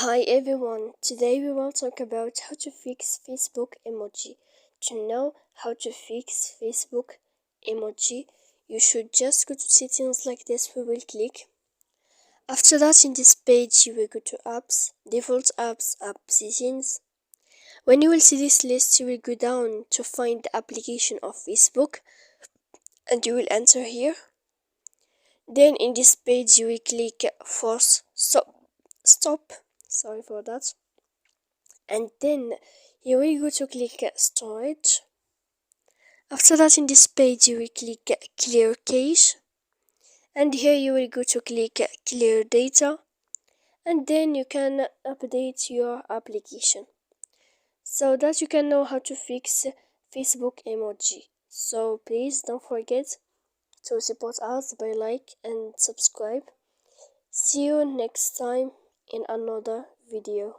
Hi everyone, today we will talk about how to fix Facebook emoji. To know how to fix Facebook emoji, you should just go to settings like this. We will click. After that, in this page, you will go to apps, default apps, app settings. When you will see this list, you will go down to find the application of Facebook and you will enter here. Then in this page, you will click force stop. Sorry for that. And then you will go to click storage. After that, in this page you will click clear cache, and here you will go to click clear data, and then you can update your application so that you can know how to fix Facebook emoji. So please don't forget to support us by like and subscribe. See you next time in another video.